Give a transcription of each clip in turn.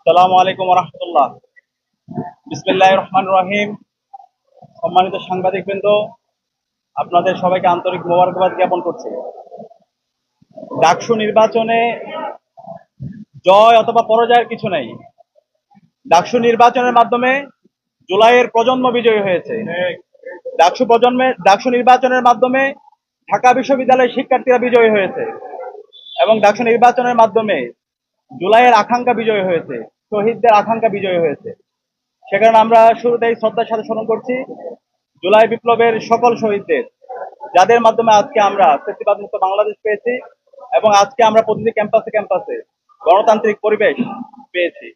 আসসালামু আলাইকুম রহমতুল্লাহ। বিসমিল্লাহির রহমানির রহিম। সম্মানিত সাংবাদিকবৃন্দ, আপনাদের সবাইকে আন্তরিক মোবারকবাদ জ্ঞাপন করছি। ডাকসু নির্বাচনে জয় অথবা পরাজয়ের কিছু নেই। ডাকসু নির্বাচনের মাধ্যমে জুলাইয়ের প্রজন্ম বিজয়ী হয়েছে। ডাকসু নির্বাচনের মাধ্যমে ঢাকা বিশ্ববিদ্যালয়ের শিক্ষার্থীরা বিজয়ী হয়েছে এবং ডাকসু নির্বাচনের মাধ্যমে জুলাইয়ের আকাঙ্ক্ষা বিজয়ী হয়েছে, শহীদদের আকাঙ্ক্ষা বিজয়ী হয়েছে। সে কারণে আমরা শুরুতেই শ্রদ্ধার সাথে স্মরণ করছি জুলাই বিপ্লবের সকল শহীদদের, যাদের মাধ্যমে আজকে আমরা ফ্যাসিবাদ মুক্ত বাংলাদেশ পেয়েছি এবং আজকে আমরা প্রতিটি ক্যাম্পাসে ক্যাম্পাসে গণতান্ত্রিক পরিবেশ পেয়েছি।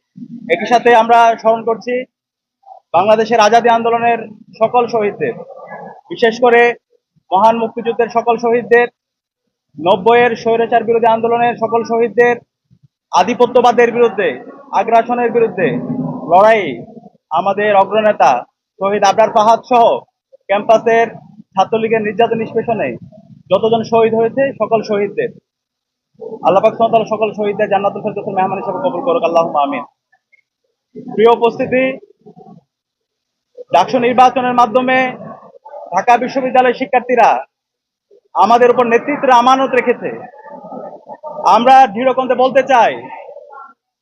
একই সাথে আমরা স্মরণ করছি বাংলাদেশের আজাদী আন্দোলনের সকল শহীদদের, বিশেষ করে মহান মুক্তিযুদ্ধের সকল শহীদদের, 90-এর স্বৈরাচার বিরোধী আন্দোলনের সকল শহীদদের, আধিপত্যবাদের বিরুদ্ধে, আগ্রাসনের বিরুদ্ধে লড়াই আমাদের অগ্রনেতা শহীদ আবরার ফাহাদ সহ ক্যাম্পাসের ছাত্রলীগের নির্যাতন নিষ্পেষণে যতজন শহীদ হয়েছে সকল শহীদদের আল্লাহ পাক সুবহানাহু ওয়া তাআলা সকল শহীদদের জান্নাতুল ফেরদৌসের মেহমান হিসেবে কবুল করুক, আল্লাহুম্মা আমিন। প্রিয় উপস্থিতি, ডাকসু নির্বাচনের মাধ্যমে ঢাকা বিশ্ববিদ্যালয়ের শিক্ষার্থীরা আমাদের উপর নেতৃত্বের আমানত রেখেছে। আমরা দৃঢ়কণ্ঠে বলতে চাই,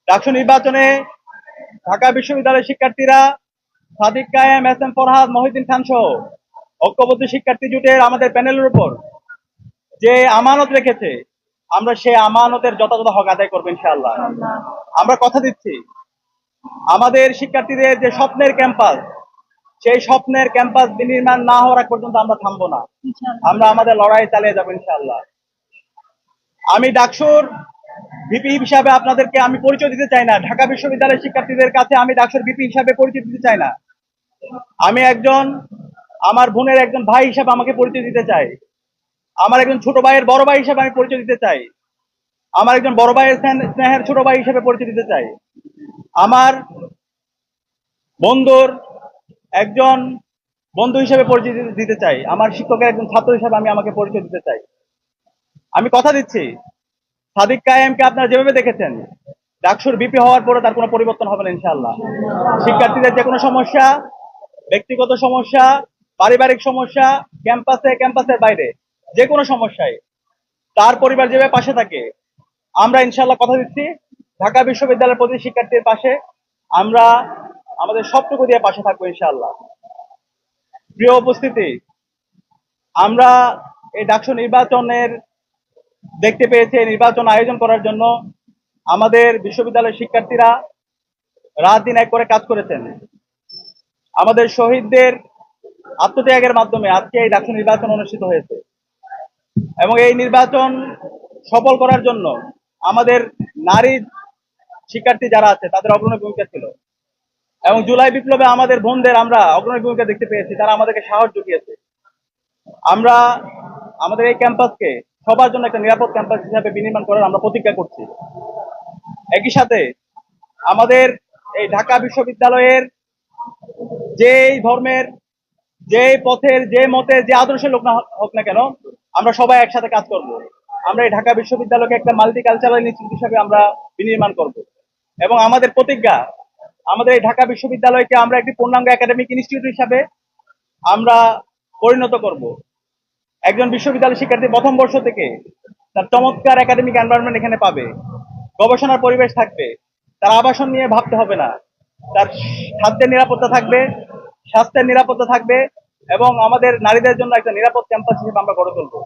ডাকসু নির্বাচনে ঢাকা বিশ্ববিদ্যালয়ের শিক্ষার্থীরা সাদিক কায়েম, এস এম ফরহাদ, মহিউদ্দিন খান সহ ঐক্যবদ্ধ শিক্ষার্থী জোটের আমাদের প্যানেলের উপর যে আমানত রেখেছে, আমরা সেই আমানতের যথাযথ হক আদায় করবো ইনশাআল্লাহ। আমরা কথা দিচ্ছি, আমাদের শিক্ষার্থীদের যে স্বপ্নের ক্যাম্পাস, সেই স্বপ্নের ক্যাম্পাস বিনির্মাণ না হওয়ার আগ পর্যন্ত আমরা থামবো না। আমরা আমাদের লড়াই চালিয়ে যাবো ইনশাআল্লাহ। আমি ডাকসুর ভিপি হিসাবে আপনাদেরকে আমি পরিচয় দিতে চাই না, ঢাকা বিশ্ববিদ্যালয়ের শিক্ষার্থীদের কাছে আমি ডাকসুর ভিপি হিসাবে পরিচয় দিতে চাই না। আমি একজন, আমার বোনের একজন ভাই হিসাবে আমাকে পরিচয় দিতে চাই। আমার একজন ছোট ভাইয়ের বড় ভাই হিসাবে আমি পরিচয় দিতে চাই। আমার একজন বড় ভাইয়ের স্নেহের ছোট ভাই হিসেবে পরিচয় দিতে চাই। আমার বন্ধুর একজন বন্ধু হিসেবে পরিচয় দিতে চাই। আমার শিক্ষকের একজন ছাত্র হিসেবে আমি আমাকে পরিচয় দিতে চাই। আমি কথা দিচ্ছি, সাদিক কায়েমকে আপনারা যেভাবে দেখেছেন, ডাকসুর বিপি হওয়ার পরে তার কোনো পরিবর্তন হবে না ইনশাআল্লাহ। শিক্ষার্থীদের যে কোনো সমস্যা, ব্যক্তিগত সমস্যা, পারিবারিক সমস্যা, ক্যাম্পাসে ক্যাম্পাসের বাইরে যে কোনো সমস্যায় তার পরিবার যেভাবে পাশে থাকে, আমরা ইনশাআল্লাহ কথা দিচ্ছি ঢাকা বিশ্ববিদ্যালয়ের প্রতি শিক্ষার্থীর পাশে আমরা আমাদের সবটুকু দিয়ে পাশে থাকবো ইনশাআল্লাহ। প্রিয় উপস্থিতি, আমরা এই ডাকসু নির্বাচনের দেখতে পেয়েছি, নির্বাচন আয়োজন করার জন্য আমাদের বিশ্ববিদ্যালয়ের শিক্ষার্থীরা রাত দিন এক করে কাজ করেছেন। আমাদের শহীদদের আত্মত্যাগের মাধ্যমে আজকে এই ডাকসু নির্বাচন অনুষ্ঠিত হয়েছে এবং এই নির্বাচন সফল করার জন্য আমাদের নারী শিক্ষার্থী যারা আছে তাদের অগ্রণী ভূমিকা ছিল এবং জুলাই বিপ্লবে আমাদের বোনদের আমরা অগ্রণী ভূমিকা দেখতে পেয়েছি, তারা আমাদেরকে সাহস জুগিয়েছে। আমরা আমাদের এই ক্যাম্পাসকে সবার জন্য একটা নিরাপদ ক্যাম্পাস হিসাবে বিনির্মাণ করার আমরা প্রতিজ্ঞা করছি। একই সাথে আমাদের এই ঢাকা বিশ্ববিদ্যালয়ের যেই ধর্মের, যে পথের, যে মতের, যে আদর্শের লোক না হোক না কেন, আমরা সবাই একসাথে কাজ করব। আমরা এই ঢাকা বিশ্ববিদ্যালয়কে একটা মাল্টিকালচারাল ইনস্টিটিউট হিসেবে আমরা বিনির্মাণ করব এবং আমাদের প্রতিজ্ঞা, আমাদের এই ঢাকা বিশ্ববিদ্যালয়কে আমরা একটি পূর্ণাঙ্গ একাডেমিক ইনস্টিটিউট হিসাবে আমরা পরিণত করব। একজন বিশ্ববিদ্যালয় শিক্ষার্থী প্রথম বর্ষ থেকে তার চমৎকার একাডেমিক এনভায়রনমেন্ট এখানে পাবে, গবেষণার পরিবেশ থাকবে, তার আবাসন নিয়ে ভাবতে হবে না, তার খাদ্যের নিরাপত্তা থাকবে, স্বাস্থ্যের নিরাপত্তা থাকবে এবং আমাদের নারীদের জন্য একটা নিরাপদ ক্যাম্পাস হিসেবে আমরা গড়ে তুলবো।